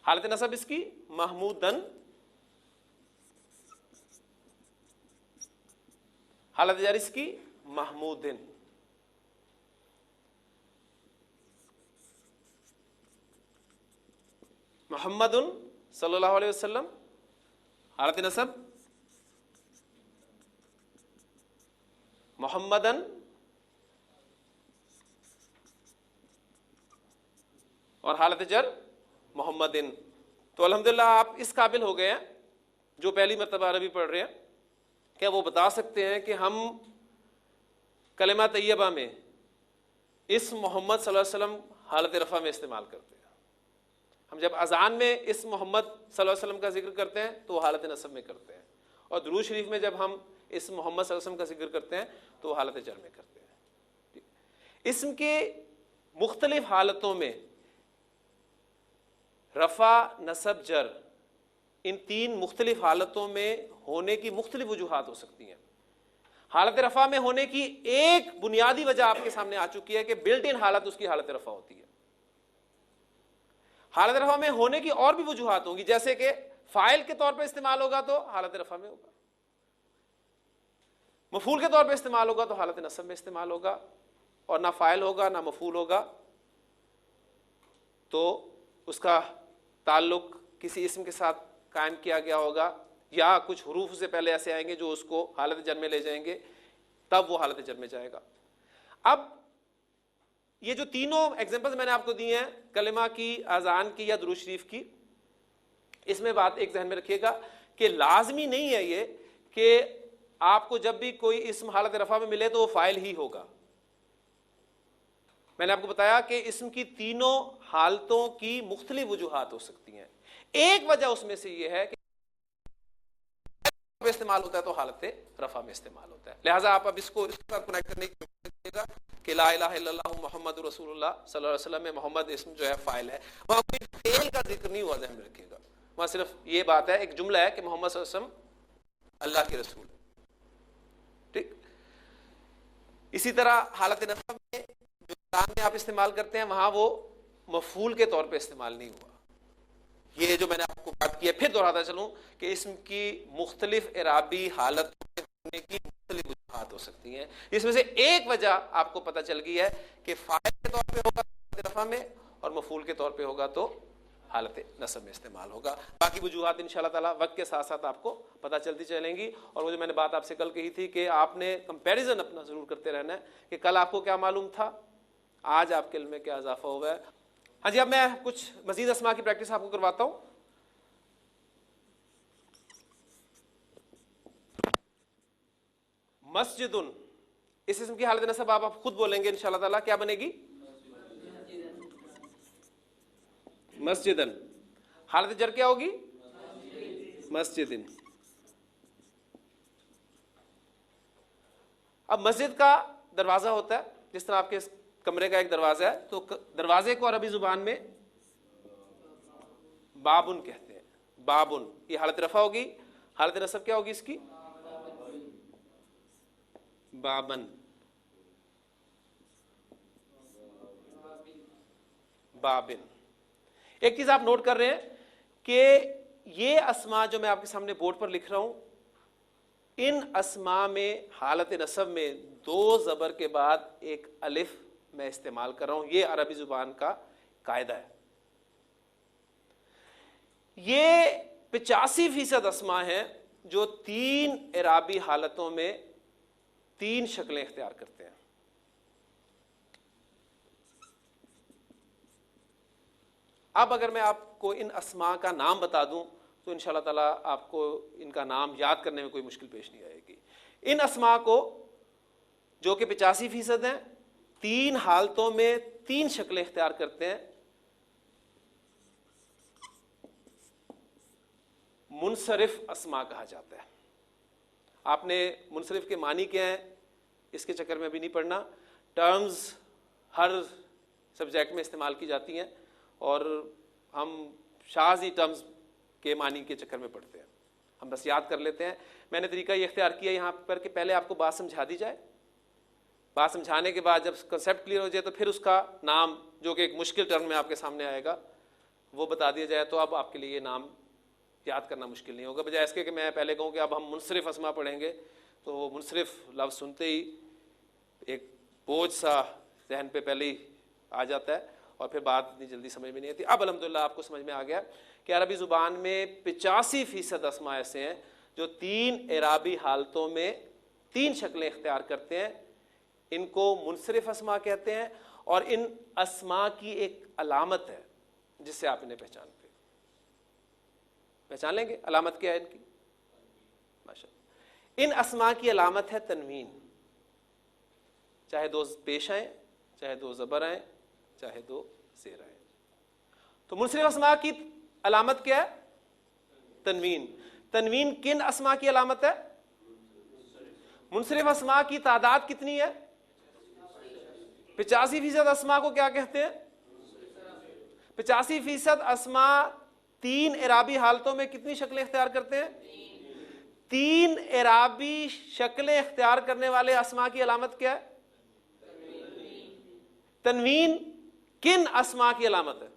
حالت نصب اس کی محمودن، حالت جر اس کی محمودن. محمد صلی اللہ علیہ وسلم حالت نصب محمدن، اور حالت جر محمدن. تو الحمدللہ آپ اس قابل ہو گئے ہیں جو پہلی مرتبہ عربی پڑھ رہے ہیں کہ وہ بتا سکتے ہیں کہ ہم کلمہ طیبہ میں اسم محمد صلی اللہ علیہ وسلم حالت رفع میں استعمال کرتے ہیں. ہم جب اذان میں اسم محمد صلی اللہ علیہ وسلم کا ذکر کرتے ہیں تو وہ حالت نصب میں کرتے ہیں، اور درود شریف میں جب ہم اسم محمد صلی اللہ علیہ وسلم کا ذکر کرتے ہیں تو وہ حالت جر میں کرتے ہیں. اسم کے مختلف حالتوں میں رفع نصب جر، ان تین مختلف حالتوں میں ہونے کی مختلف وجوہات ہو سکتی ہیں. حالت رفع میں ہونے کی ایک بنیادی وجہ آپ کے سامنے آ چکی ہے کہ بلٹ ان حالت اس کی حالت رفع ہوتی ہے. حالت رفع میں ہونے کی اور بھی وجوہات ہوں گی، جیسے کہ فاعل کے طور پہ استعمال ہوگا تو حالت رفع میں ہوگا، مفعول کے طور پہ استعمال ہوگا تو حالت نصب میں استعمال ہوگا، اور نہ فاعل ہوگا نہ مفعول ہوگا تو اس کا تعلق کسی اسم کے ساتھ قائم کیا گیا ہوگا، یا کچھ حروف سے پہلے ایسے آئیں گے جو اس کو حالت جر میں لے جائیں گے، تب وہ حالت جر میں جائے گا. اب یہ جو تینوں ایگزامپلز میں نے آپ کو دی ہیں، کلمہ کی، اذان کی یا درود شریف کی، اس میں بات ایک ذہن میں رکھیے گا کہ لازمی نہیں ہے یہ کہ آپ کو جب بھی کوئی اسم حالت رفع میں ملے تو وہ فاعل ہی ہوگا. میں نے آپ کو بتایا کہ اسم کی تینوں حالتوں کی مختلف وجوہات ہو سکتی ہیں. ایک وجہ اس میں سے یہ ہے کہ استعمال ہوتا ہے تو حالت رفع میں استعمال ہوتا ہے. لہٰذا آپ اب اس کو اس کے ساتھ کنیکٹ کرنے کی کوشش کیجیے گا کہ لا الہ الا اللہ محمد رسول اللہ صلی اللہ علیہ وسلم میں محمد اسم جو ہے فاعل ہے، وہاں کوئی ڈیٹیل کا ذکر نہیں ہوا، ذہن میں رکھیے گا. وہاں صرف یہ بات ہے، ایک جملہ ہے کہ محمد صلی اللہ علیہ وسلم اللہ کے رسول. ٹھیک. اسی طرح حالت نصب میں جو قرآن میں آپ استعمال کرتے ہیں وہاں وہ مفعول کے طور پہ استعمال نہیں ہوا. یہ جو میں نے آپ کو بات کی ہے، پھر دہراتا چلوں کہ اسم کی مختلف اعرابی حالتوں میں ہونے کی مختلف وجوہات ہو سکتی ہیں. اس میں سے ایک وجہ آپ کو پتہ چل گئی ہے کہ فاعل کے طور پہ ہوگا حالت رفع میں، اور مفعول کے طور پہ ہوگا تو حالت نصب میں استعمال ہوگا. باقی وجوہات انشاءاللہ تعالیٰ وقت کے ساتھ ساتھ آپ کو پتہ چلتی چلیں گی. اور وہ جو میں نے بات آپ سے کل کہی تھی کہ آپ نے کمپیریزن اپنا ضرور کرتے رہنا ہے کہ کل آپ کو کیا معلوم تھا، آج آپ کے علم میں کیا اضافہ ہوا ہے. ہاں جی، اب میں کچھ مزید اسماء کی پریکٹس آپ کو کرواتا ہوں. مسجد، اس اسم کی حالت نصب آپ خود بولیں گے انشاءاللہ تعالیٰ، کیا بنے گی؟ مسجدن. حالت جر کیا ہوگی؟ مسجدن. اب مسجد کا دروازہ ہوتا ہے جس طرح آپ کے کمرے کا ایک دروازہ ہے، تو دروازے کو عربی زبان میں بابن کہتے ہیں. بابن، یہ حالت رفع ہوگی. حالت نصب کیا ہوگی اس کی؟ بابن. بابن. ایک چیز آپ نوٹ کر رہے ہیں کہ یہ اسماء جو میں آپ کے سامنے بورڈ پر لکھ رہا ہوں، ان اسماء میں حالت نصب میں دو زبر کے بعد ایک الف میں استعمال کر رہا ہوں. یہ عربی زبان کا قاعدہ ہے. یہ 85% اسماء ہیں جو تین اعرابی حالتوں میں تین شکلیں اختیار کرتے ہیں. اب اگر میں آپ کو ان اسماء کا نام بتا دوں تو انشاءاللہ تعالیٰ آپ کو ان کا نام یاد کرنے میں کوئی مشکل پیش نہیں آئے گی. ان اسماء کو جو کہ 85% ہیں، تین حالتوں میں تین شکلیں اختیار کرتے ہیں. منصرف اسماء کہا جاتا ہے. آپ نے منصرف کے معنی کیا ہیں اس کے چکر میں بھی نہیں پڑھنا. ٹرمز ہر سبجیکٹ میں استعمال کی جاتی ہیں اور ہم شاذ ہی ٹرمز کے معنی کے چکر میں پڑھتے ہیں، ہم بس یاد کر لیتے ہیں. میں نے طریقہ یہ اختیار کیا یہاں پر کہ پہلے آپ کو بات سمجھا دی جائے، بات سمجھانے کے بعد جب کنسیپٹ کلیئر ہو جائے تو پھر اس کا نام جو کہ ایک مشکل ٹرم میں آپ کے سامنے آئے گا وہ بتا دیا جائے تو اب آپ کے لیے یہ نام یاد کرنا مشکل نہیں ہوگا. بجائے اس کے کہ میں پہلے کہوں کہ اب ہم منصرف اسما پڑھیں گے تو وہ منصرف لفظ سنتے ہی ایک بوجھ سا ذہن پہ پہلے ہی آ جاتا ہے اور پھر بات اتنی جلدی سمجھ میں نہیں آتی. اب الحمدللہ آپ کو سمجھ میں آ گیا کہ عربی زبان میں 85% اسما ایسے ہیں جو 3 اعرابی حالتوں میں 3 شکلیں اختیار کرتے ہیں. ان کو منصرف اسما کہتے ہیں اور ان اسما کی ایک علامت ہے جس سے آپ انہیں پہچان لیں گے. علامت کیا ہے ان کی؟ ماشاء اللہ. ان اسما کی علامت ہے تنوین، چاہے 2 پیش آئیں، چاہے 2 زبر آئیں، چاہے 2 زیر آئیں. تو منصرف اسما کی علامت کیا ہے؟ تنوین. تنوین کن اسما کی علامت ہے؟ منصرف اسما کی تعداد کتنی ہے؟ 85% اسما کو کیا کہتے ہیں؟ 85% اسما 3 اعرابی حالتوں میں کتنی شکلیں اختیار کرتے ہیں؟ 3 اعرابی شکلیں اختیار کرنے والے اسما کی علامت کیا ہے؟ تنوین کن اسما کی علامت ہے؟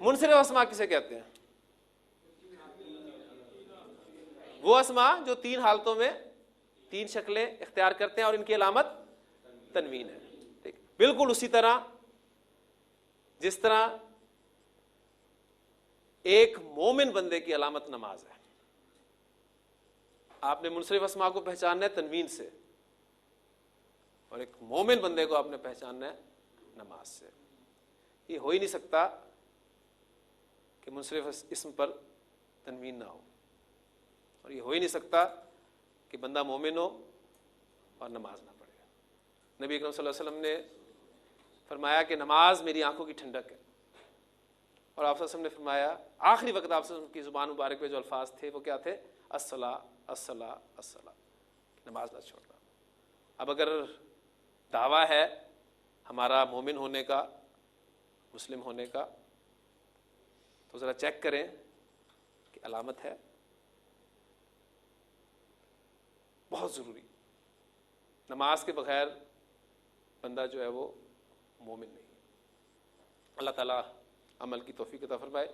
منصرف اسما کسے کہتے ہیں؟ وہ اسما جو 3 حالتوں میں 3 شکلیں اختیار کرتے ہیں اور ان کی علامت تنوین ہے. بالکل اسی طرح جس طرح ایک مومن بندے کی علامت نماز ہے. آپ نے منصرف اسما کو پہچاننا ہے تنوین سے اور ایک مومن بندے کو آپ نے پہچاننا ہے نماز سے. یہ ہو ہی نہیں سکتا کہ منصرف اسم پر تنوین نہ ہو اور یہ ہو ہی نہیں سکتا کہ بندہ مومن ہو اور نماز نہ پڑھے. نبی اکرم صلی اللہ علیہ وسلم نے فرمایا کہ نماز میری آنکھوں کی ٹھنڈک ہے اور آپ صلی اللہ علیہ وسلم نے فرمایا آخری وقت آپ صلی اللہ علیہ وسلم کی زبان مبارک پہ جو الفاظ تھے وہ کیا تھے؟ الصلاۃ الصلاۃ الصلاۃ، نماز نہ چھوڑنا. اب اگر دعویٰ ہے ہمارا مومن ہونے کا، مسلم ہونے کا، تو ذرا چیک کریں کہ علامت ہے. بہت ضروری. نماز کے بغیر بندہ جو ہے وہ مومن نہیں. اللہ تعالیٰ عمل کی توفیق عطا فرمائے.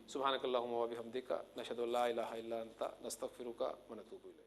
سبحانک اللہم و بحمدک، نشہد ان لا الہ الا انت، نستغفرک و نتوب الیک.